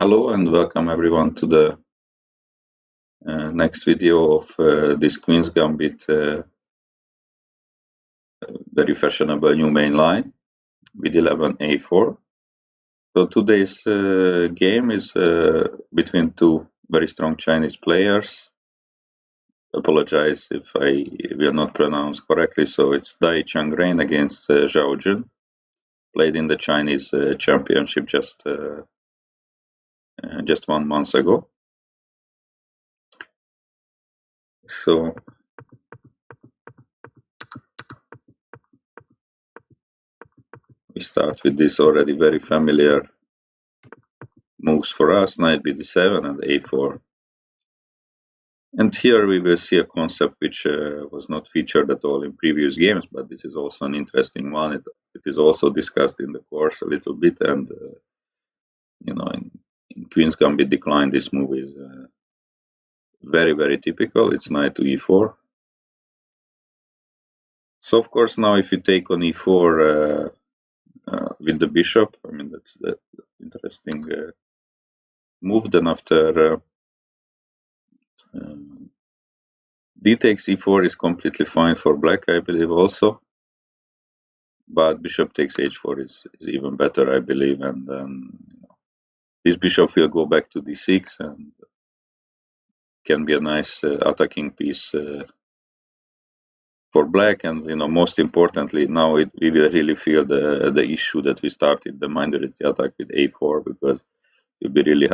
Hello and welcome everyone to the next video of this Queen's Gambit very fashionable new main line with 11a4. So today's game is between two very strong Chinese players. Apologize if I will not pronounce correctly. So it's Dai Changren against Zhao Jun, played in the Chinese championship just 1 month ago. So we start with this already very familiar moves for us, knight bd7 and a4. And here we will see a concept which was not featured at all in previous games, but this is also an interesting one. It is also discussed in the course a little bit, and in Queen's Gambit decline, this move is very, very typical. It's knight to e4. So of course now if you take on e4 with the bishop, I mean that's the interesting move. Then after d takes e4 is completely fine for black, I believe also. But bishop takes h4 is even better, I believe, and then this bishop will go back to d6 and can be a nice attacking piece for black. And most importantly, now we will really feel the issue that we started the minority attack with a4, because it will be really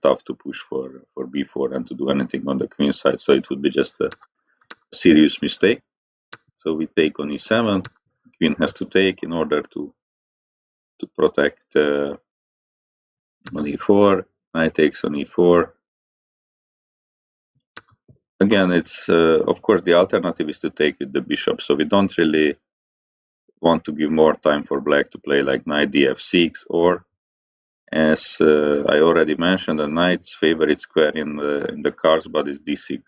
tough to push for b4 and to do anything on the queen side. So it would be just a serious mistake. So we take on e7. Queen has to take in order to protect on e4. Knight takes on e4. Again, it's of course the alternative is to take with the bishop. So we don't really want to give more time for black to play like knight df6, or as I already mentioned, the knight's favorite square in the cards, but is d6.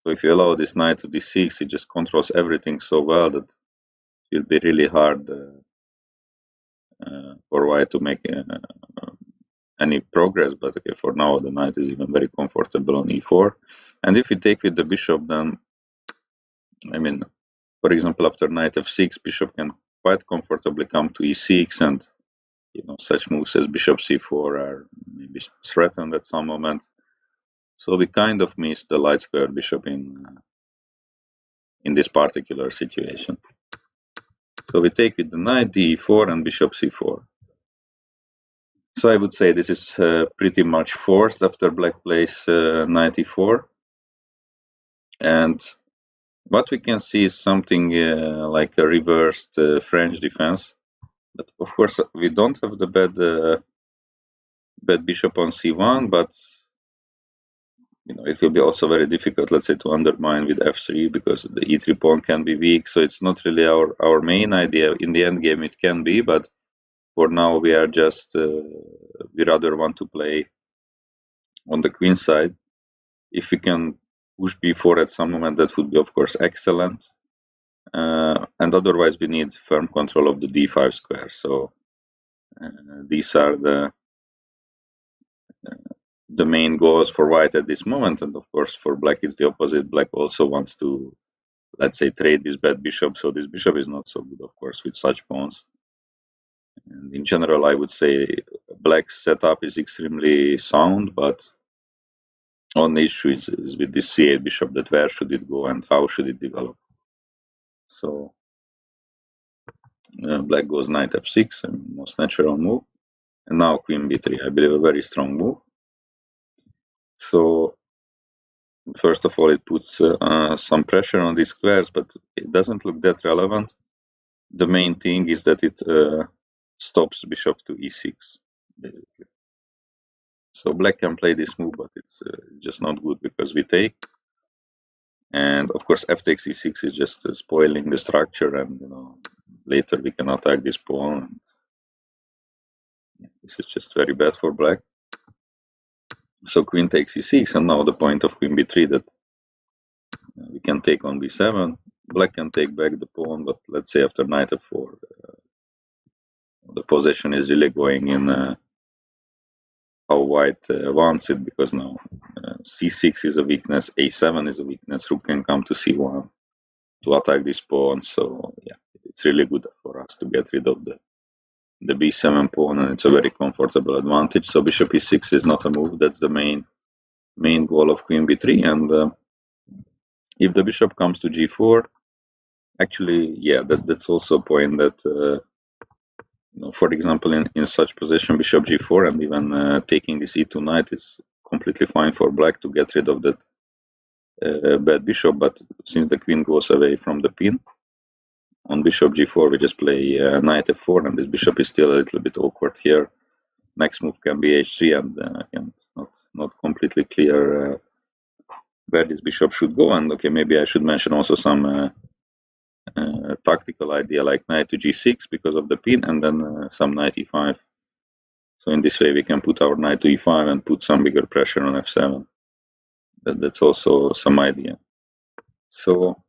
So if you allow this knight to d6, it just controls everything so well that it will be really hard for white to make any progress. But okay, for now the knight is even very comfortable on e4. And if we take with the bishop, then I mean, for example, after knight f6, bishop can quite comfortably come to e6, and such moves as bishop c4 are maybe threatened at some moment. So we kind of miss the light square bishop in this particular situation. So we take with the knight d4 and bishop c4. So I would say this is pretty much forced after black plays knight e4. And what we can see is something like a reversed French defense. But of course, we don't have the bad bishop on c1, but it will be also very difficult, let's say, to undermine with f3, because the e3 pawn can be weak. So it's not really our main idea. In the end game, it can be, but for now, we are just we rather want to play on the queen side. If we can push b4 at some moment, that would be, of course, excellent. And otherwise, we need firm control of the d5 square. So these are the main goals for white at this moment. And of course, for black, it's the opposite. Black also wants to, let's say, trade this bad bishop. So this bishop is not so good, of course, with such pawns. And in general, I would say black's setup is extremely sound, but only issue is with this c8 bishop, that where should it go and how should it develop. So black goes knight f6, most natural move. And now queen b3, I believe a very strong move. So first of all, it puts some pressure on these squares, but it doesn't look that relevant. The main thing is that it stops bishop to e6, basically. So black can play this move, but it's just not good because we take. And of course, f takes e6 is just spoiling the structure, and later we can attack this pawn. This is just very bad for black. So queen takes e6, and now the point of queen b3 that we can take on b7. Black can take back the pawn, but let's say after knight f4, the possession is really going in how white wants it, because now c6 is a weakness, a7 is a weakness, rook can come to c1 to attack this pawn. So yeah, it's really good for us to get rid of the b7 pawn, and it's a very comfortable advantage. So bishop e6 is not a move. That's the main goal of queen b3. And if the bishop comes to g4, actually, yeah, that's also a point that, for example, in such position, bishop g4 and even taking this e2 knight is completely fine for black to get rid of that bad bishop. But since the queen goes away from the pin, on bishop g4 we just play knight f4, and this bishop is still a little bit awkward here. Next move can be h3, and again, it's not completely clear where this bishop should go. And okay, maybe I should mention also some tactical idea like knight to g6 because of the pin, and then some knight e5. So in this way we can put our knight to e5 and put some bigger pressure on f7. That's also some idea. So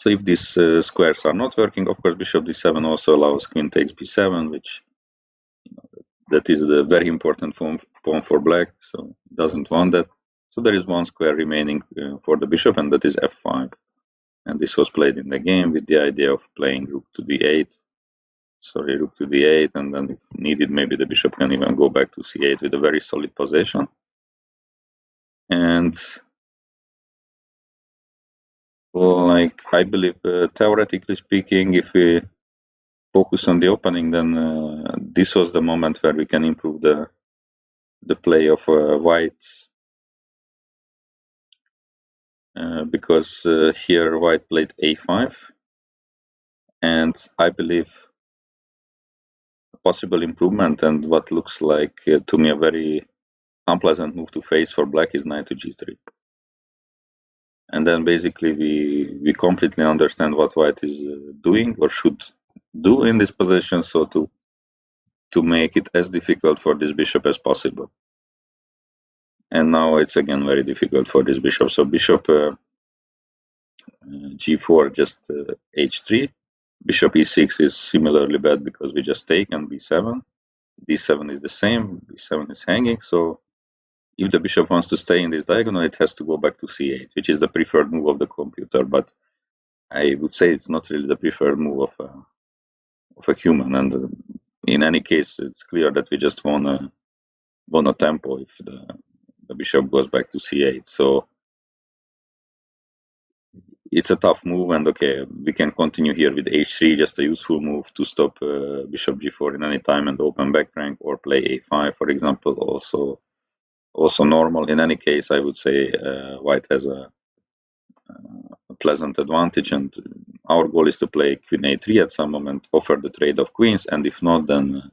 if these squares are not working, of course bishop d7 also allows queen takes b7, which that is the very important pawn for black, so doesn't want that. So there is one square remaining for the bishop, and that is f5. And this was played in the game with the idea of playing rook to d8. Sorry, rook to d8, and then if needed, maybe the bishop can even go back to c8 with a very solid position. And like I believe, theoretically speaking, if we focus on the opening, then this was the moment where we can improve the play of whites. Because here white played a5, and I believe a possible improvement and what looks like to me a very unpleasant move to face for black is knight to g3. And then basically we completely understand what white is doing or should do in this position, so to make it as difficult for this bishop as possible. And now it's again very difficult for this bishop. So bishop g4 just h3. Bishop e6 is similarly bad because we just take, and b7. d7 is the same, b7 is hanging. So if the bishop wants to stay in this diagonal, it has to go back to c8, which is the preferred move of the computer. But I would say it's not really the preferred move of a human. And in any case, it's clear that we just won a tempo if the bishop goes back to c8. So it's a tough move, and okay, we can continue here with h3, just a useful move to stop bishop g4 in any time and open back rank, or play a5, for example, also normal. In any case, I would say white has a pleasant advantage, and our goal is to play queen a3 at some moment, offer the trade of queens, and if not, then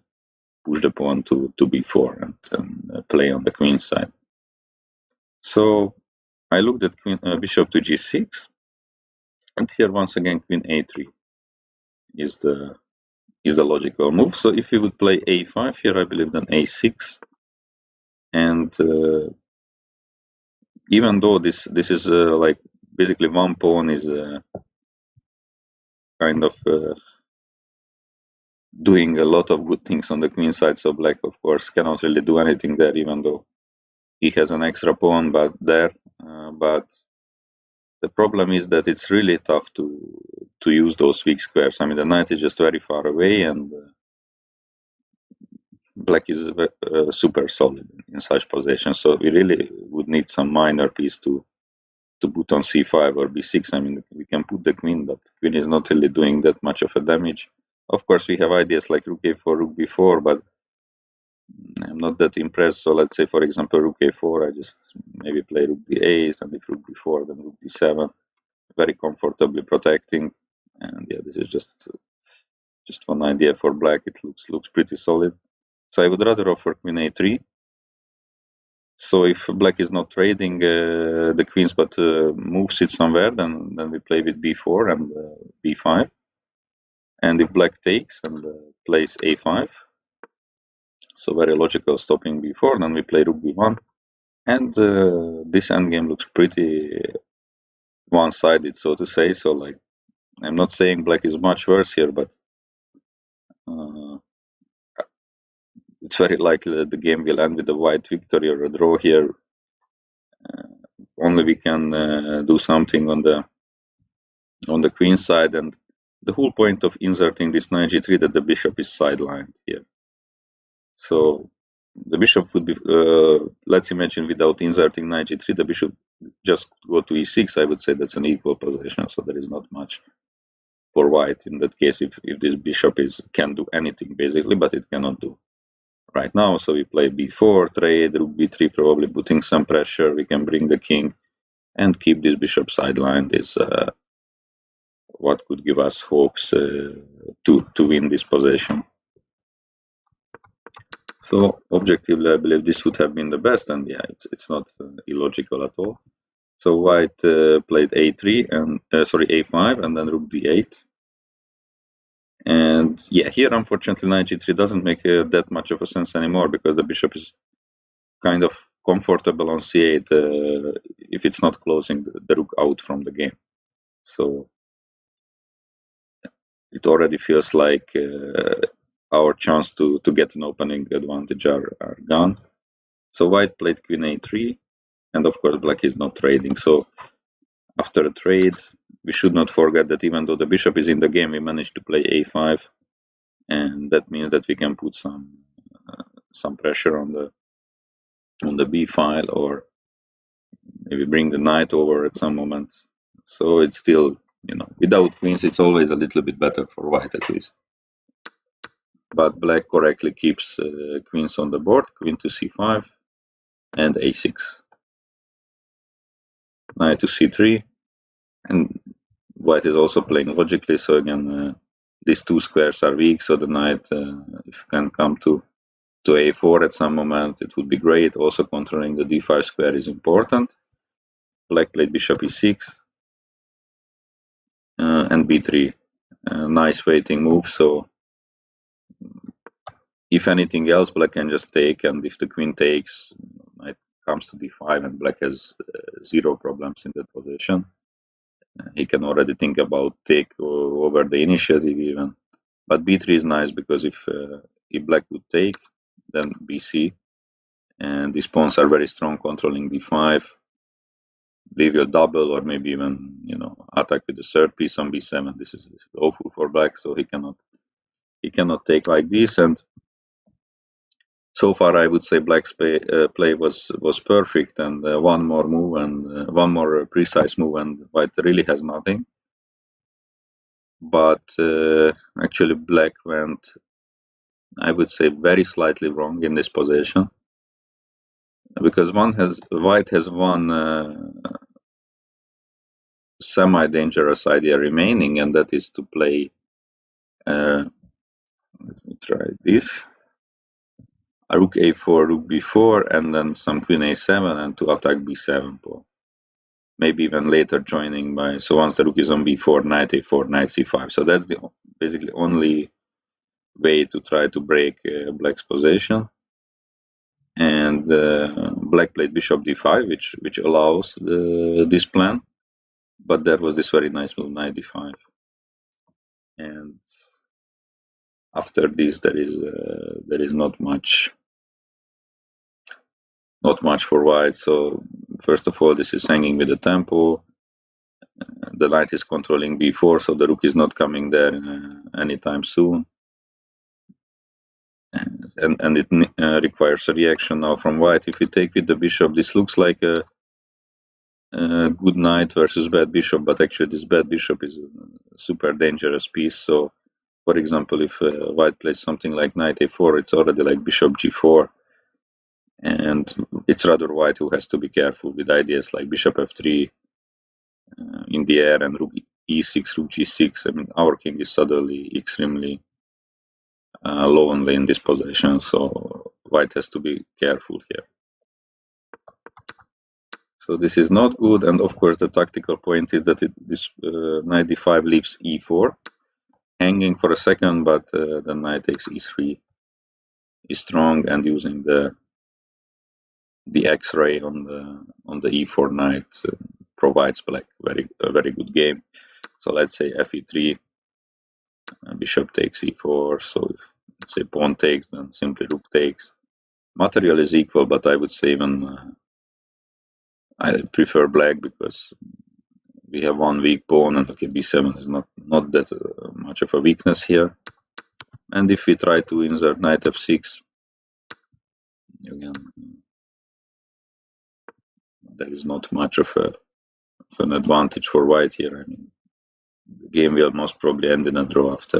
push the pawn to b4 and play on the queen side. So I looked at bishop to g6, and here once again queen a3 is the logical move. So if we would play a5 here, I believe then a6, and even though this is like basically one pawn is kind of doing a lot of good things on the queen side, so black of course cannot really do anything there, even though he has an extra pawn but the problem is that it's really tough to use those weak squares. I mean, the knight is just very far away, and black is super solid in such positions. So we really would need some minor piece to put on c5 or b6. I mean, we can put the queen, but queen is not really doing that much of a damage. Of course, we have ideas like rook a4, rook b4, but I'm not that impressed. So let's say, for example, rook a4, I just maybe play rook d8, and if rook b4, then rook d7, very comfortably protecting. And yeah, this is just one idea for black. It looks pretty solid. So I would rather offer queen a3. So if black is not trading the queens but moves it somewhere, then we play with b4 and b5. And if black takes and plays a5, so very logical stopping b4, then we play rook b1. And this endgame looks pretty one-sided, so to say. So like, I'm not saying black is much worse here, but it's very likely that the game will end with a white victory or a draw here. Only we can do something on the queen side, and the whole point of inserting this knight g3 that the bishop is sidelined here. So the bishop would be, let's imagine without inserting knight g3, the bishop just go to e6. I would say that's an equal position, so there is not much for white in that case if this bishop can do anything basically, but it cannot do right now. So we play b4, trade, rook b3, probably putting some pressure. We can bring the king and keep this bishop sidelined is what could give us hopes to win this position. So objectively, I believe this would have been the best, and yeah, it's not illogical at all. So white played a3 and a5, and then rook d8. And yeah, here unfortunately knight g3 doesn't make that much of a sense anymore because the bishop is kind of comfortable on c8 if it's not closing the rook out from the game. So it already feels like our chance to get an opening advantage are gone. So white played queen a3, and of course black is not trading. So after a trade, we should not forget that even though the bishop is in the game, we managed to play a5, and that means that we can put some pressure on the b file, or maybe bring the knight over at some moment. So it's still, without queens, it's always a little bit better for white at least. But black correctly keeps queens on the board, queen to c5 and a6, knight to c3, and white is also playing logically. So again, these two squares are weak, so the knight, if can come to a4 at some moment, it would be great. Also controlling the d5 square is important. Black played bishop e6 and b3. Nice waiting move, so if anything else, black can just take, and if the queen takes, knight comes to d5, and black has zero problems in that position. He can already think about take over the initiative even. But b3 is nice because if black would take, then bc, and these pawns are very strong controlling d5. We will double or maybe even attack with the third piece on b7. This is awful for black, so he cannot take like this. And so far, I would say black's play was perfect, and one more move and one more precise move, and white really has nothing. But actually, black went, I would say, very slightly wrong in this position, because white has one semi-dangerous idea remaining, and that is to play. Let me try this. A rook a4, rook b4, and then some queen a7, and to attack b7 pawn. Maybe even later joining by, so once the rook is on b4, knight a4, knight c5. So that's the basically only way to try to break black's position. And black played bishop d5, which allows this plan. But there was this very nice move, knight d5. And after this, there is not much for white. So first of all, this is hanging with the tempo. The knight is controlling b4, so the rook is not coming there anytime soon. And it requires a reaction now from white. If we take with the bishop, this looks like a good knight versus bad bishop, but actually this bad bishop is a super dangerous piece. So, for example, if white plays something like knight a4, it's already like bishop g4. And it's rather white who has to be careful with ideas like bishop f3 in the air and rook e6, rook g6. I mean, our king is suddenly extremely lonely in this position, so white has to be careful here. So this is not good, and of course the tactical point is that this knight d5 leaves e4, hanging for a second, but the knight takes e3 is strong, and using the X-ray on the e4 knight provides black a very good game. So let's say fe3, bishop takes e4. So if let's say pawn takes, then simply rook takes. Material is equal, but I would say even I prefer black because we have one weak pawn, and okay, b7 is not that much of a weakness here. And if we try to insert knight f6, again, there is not much of an advantage for white here. I mean, the game will most probably end in a draw after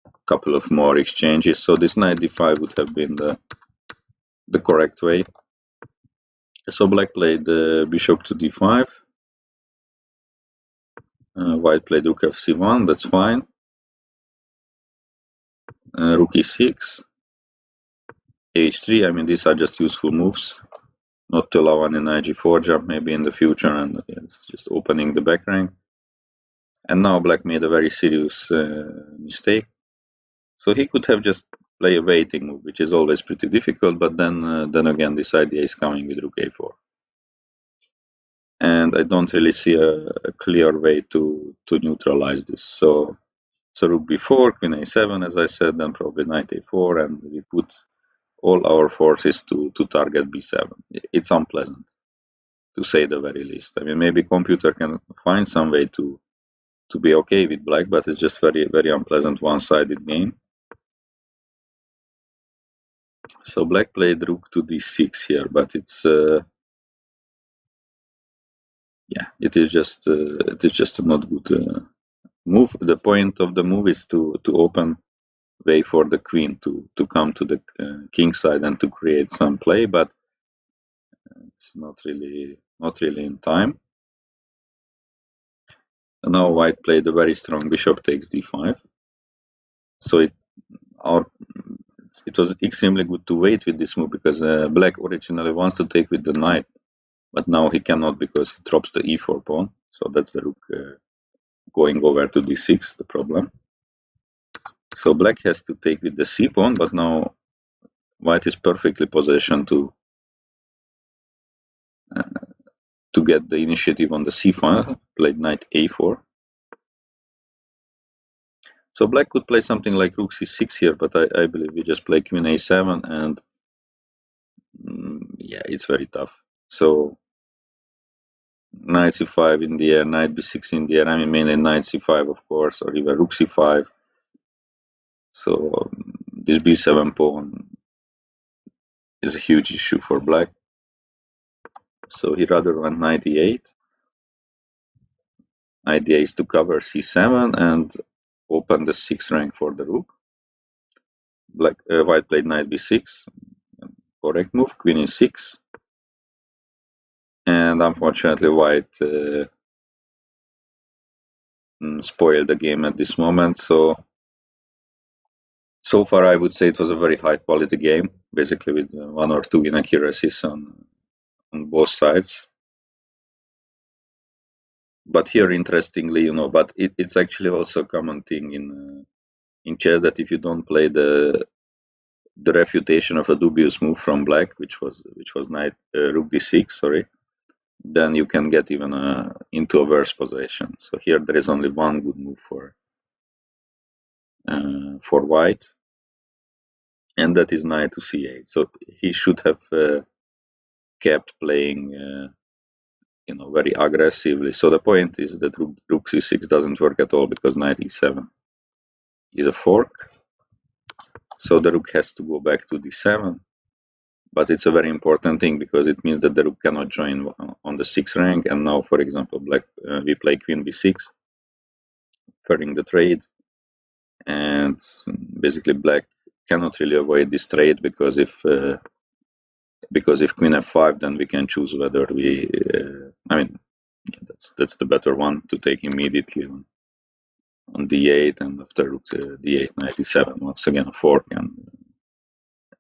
a couple of more exchanges. So this knight d5 would have been the correct way. So black played bishop to d5. White played rook fc1. That's fine. Rook e6. h3. I mean, these are just useful moves. Not to allow an knight g4 jump maybe in the future, and it's just opening the back rank. And now black made a very serious mistake. So he could have just played a waiting move, which is always pretty difficult, but then again this idea is coming with rook a4. And I don't really see a clear way to neutralize this. So rook b4, queen a7, as I said, then probably knight a4, and we put all our forces to target b7. It's unpleasant, to say the very least. I mean, maybe computer can find some way to be okay with black, but it's just very, very unpleasant one-sided game. So black played rook to d6 here, but it's yeah, it is just a not good move. The point of the move is to open way for the queen to come to the king side and to create some play, but it's not really in time. And now white played a very strong bishop takes d5. So it was extremely good to wait with this move because black originally wants to take with the knight, but now he cannot because he drops the e4 pawn. So that's the rook going over to d6, the problem. So black has to take with the c pawn, but now white is perfectly positioned to get the initiative on the c file. Played knight a4. So black could play something like rook c6 here, but I believe we just play queen a7, and yeah, it's very tough. So knight c5 in the air, knight b6 in the air. I mean, mainly knight c5, of course, or even rook c5. So this b7 pawn is a huge issue for black. So he rather went knight e8. Idea is to cover c7 and open the 6th rank for the rook. White played knight b6. Correct move, queen e6. And unfortunately, white spoiled the game at this moment. So far, I would say it was a very high quality game, basically with one or two inaccuracies on both sides. But here, interestingly, but it's actually also a common thing in chess that if you don't play the refutation of a dubious move from black, which was knight rook d6, sorry, then you can get even into a worse position. So here there is only one good move for white, and that is knight to c8. So he should have kept playing very aggressively. So the point is that rook c6 doesn't work at all because knight e7 is a fork. So the rook has to go back to d7. But it's a very important thing because it means that the rook cannot join on the 6th rank. And now, for example, black we play queen b6, ferring the trade. And basically black cannot really avoid this trade because if queen f5, then we can choose whether we I mean, that's the better one to take immediately on d8, and after rook d8 knight e7, once again a fork, and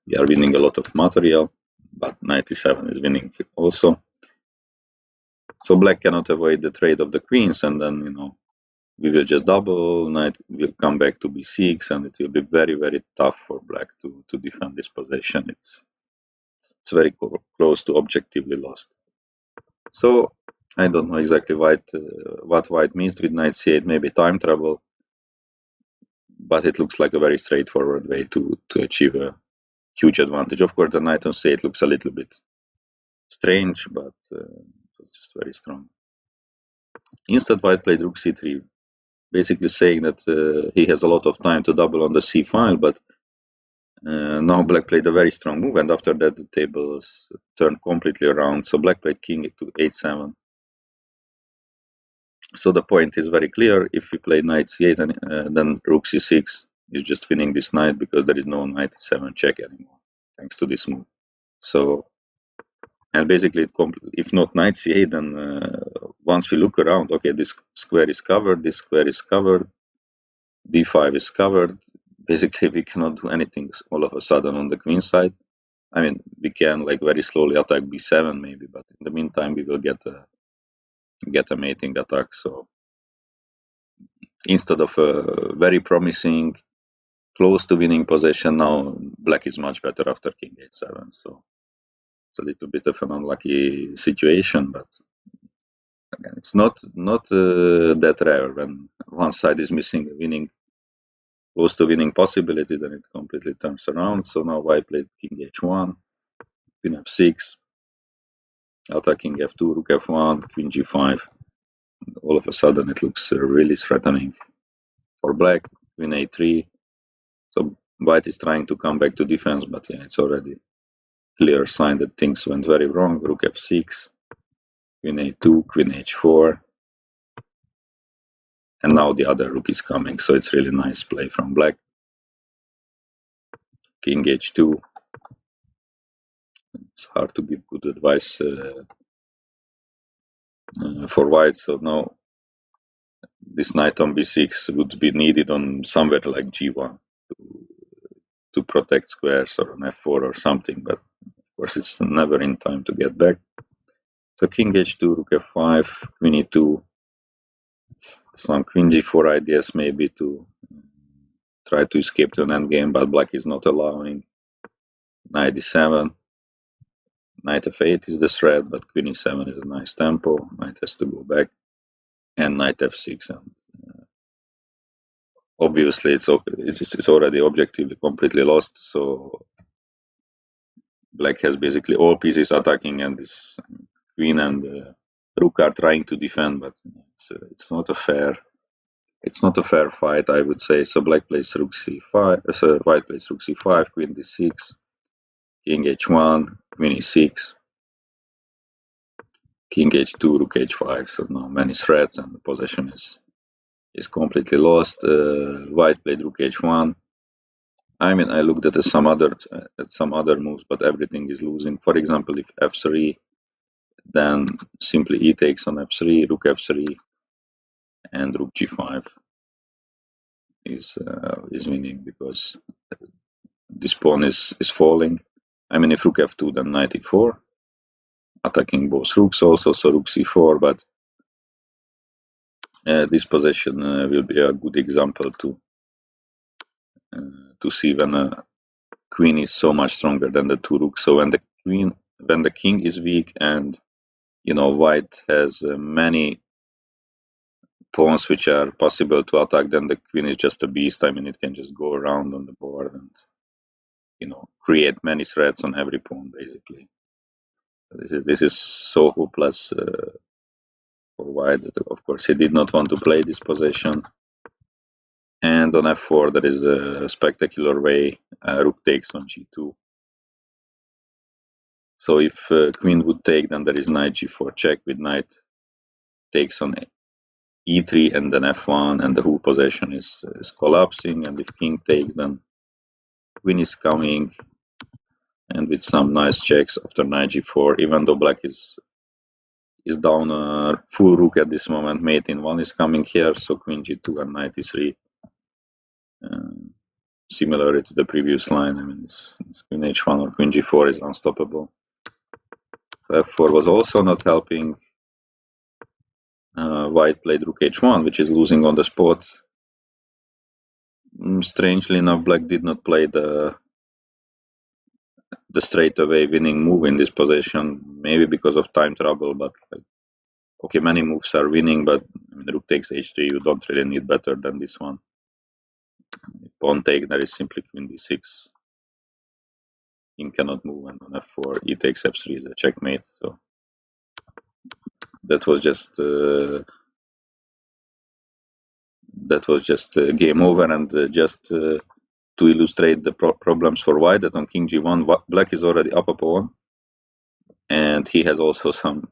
we are winning a lot of material, but knight e7 is winning also. So black cannot avoid the trade of the queens, and then we will just double, knight will come back to b6, and it will be very, very tough for black to defend this position. It's very close to objectively lost. So I don't know exactly what white means with knight c8, maybe time travel. but it looks like a very straightforward way to achieve a huge advantage. Of course, the knight on c8 looks a little bit strange, but it's just very strong. Instead, white played rook c3, basically saying that he has a lot of time to double on the c file, but now black played a very strong move, and after that the tables turned completely around. So black played king to h7. So the point is very clear. If we play knight c8, then rook c6 is just winning this knight because there is no knight e7 check anymore, thanks to this move. So, and basically, if not knight c8, then once we look around, okay, this square is covered, this square is covered, d5 is covered. Basically, we cannot do anything all of a sudden on the queen side. I mean, we can like very slowly attack b7 maybe, but in the meantime, we will get a mating attack. So instead of a very promising, close to winning position, now black is much better after king h7. So it's a little bit of an unlucky situation, but again, it's not that rare. When one side is missing a winning, close to winning possibility, then it completely turns around. So now white played king h1, queen f6, attacking f2, rook f1, queen g5. All of a sudden, it looks really threatening for black. Queen a3. So white is trying to come back to defense, but yeah, it's already clear sign that things went very wrong. Rook f6, queen a2, queen h4, and now the other rook is coming. So it's really nice play from black. King h2. It's hard to give good advice for white. So now this knight on b6 would be needed on somewhere like g1 to protect squares, or on f4 or something, but of course it's never in time to get back. So king h2, rook f5, queen e2, some queen g4 ideas maybe to try to escape to an endgame, but black is not allowing. Knight d7, knight f8 is the threat, but queen e7 is a nice tempo. Knight has to go back, and knight f6. And obviously, it's already objectively completely lost. So black has basically all pieces attacking, and this queen and rook are trying to defend, but it's not a fair. It's not a fair fight, I would say. So black plays rook c5, so white plays rook c5, queen d6, king h1, queen e6, king h2, rook h5. So now many threats, and the possession is completely lost. White played rook h1. I mean, I looked at some other moves, but everything is losing. For example, if f3, then simply e takes on f3, rook f3, and rook g5 is winning because this pawn is falling. I mean, if rook f2, then knight e4, attacking both rooks also, so rook c4, but this position will be a good example to see when a queen is so much stronger than the two rooks. So when the king is weak, and white has many pawns which are possible to attack, then the queen is just a beast. I mean, it can just go around on the board and create many threats on every pawn basically. This is so hopeless for white that of course he did not want to play this position. And on f4 there is a spectacular way, rook takes on g2. So if queen would take, then there is knight g4 check with knight takes on e3 and then f1, and the whole position is collapsing. And if king takes, then queen is coming, and with some nice checks after knight g4, even though black is down a full rook at this moment, mate in 1 is coming here, so queen g2 and knight e3. Similar to the previous line, I mean, this queen h1 or queen g4 is unstoppable. f4 was also not helping. White played rook h1, which is losing on the spot. Strangely enough, black did not play the straightaway winning move in this position, maybe because of time trouble, but okay, many moves are winning, but I mean, rook takes h3, you don't really need better than this one. Pawn take, there is simply queen d6. King cannot move, and on f4, e takes f3 is a checkmate. So that was just game over. And just to illustrate the problems for white, that on king g1, black is already up a pawn, and he has also some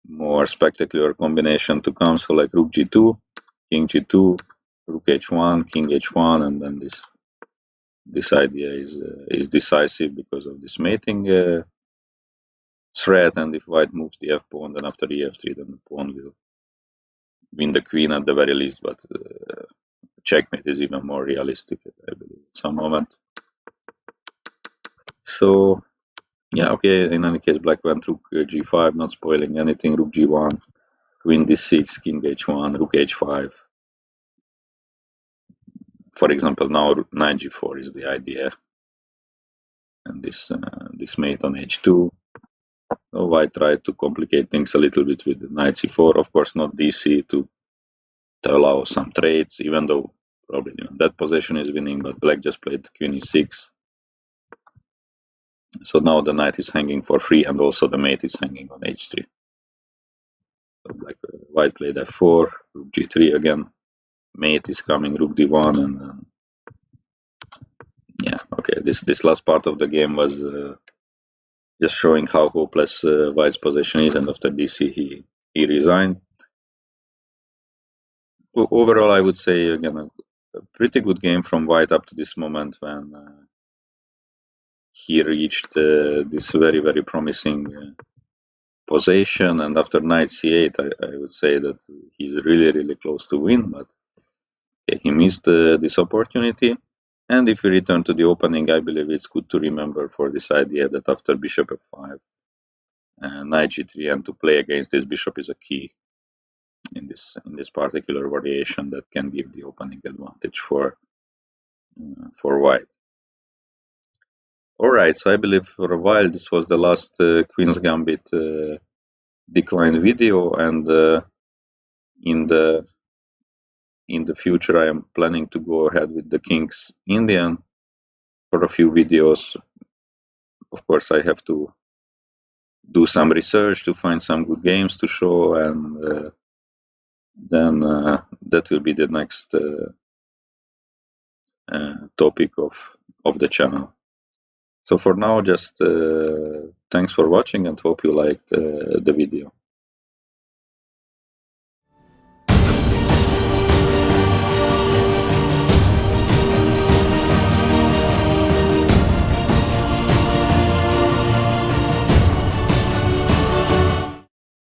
more spectacular combination to come. So like rook g2, king g2, rook h1, king h1, and then this idea is decisive because of this mating threat. And if white moves the f pawn, then after the f3, then the pawn will win the queen at the very least. But checkmate is even more realistic, I believe, at some moment. So yeah, okay. In any case, black went rook g5, not spoiling anything. Rook g1, queen d6, king h1, rook h5. For example, now knight g4 is the idea, and this mate on h2. So white tried to complicate things a little bit with the knight c4. Of course, not dc to allow some trades, even though probably that position is winning. But black just played queen e6. So now the knight is hanging for free, and also the mate is hanging on h3. So white played f4, rook g3 again. Mate is coming, rook d1, and yeah, okay. This last part of the game was just showing how hopeless white's position is, and after dc he resigned. Overall, I would say again a pretty good game from white up to this moment, when he reached this very promising position. And after knight c8, I would say that he's really close to win, but he missed this opportunity. And if we return to the opening, I believe it's good to remember for this idea that after bishop f5, knight g3, and to play against this bishop is a key in this particular variation that can give the opening advantage for white. All right, so I believe for a while this was the last Queen's Gambit decline video, and in the future I am planning to go ahead with the King's Indian for a few videos. Of course, I have to do some research to find some good games to show, and then that will be the next topic of the channel. So for now, just thanks for watching, and hope you liked the video.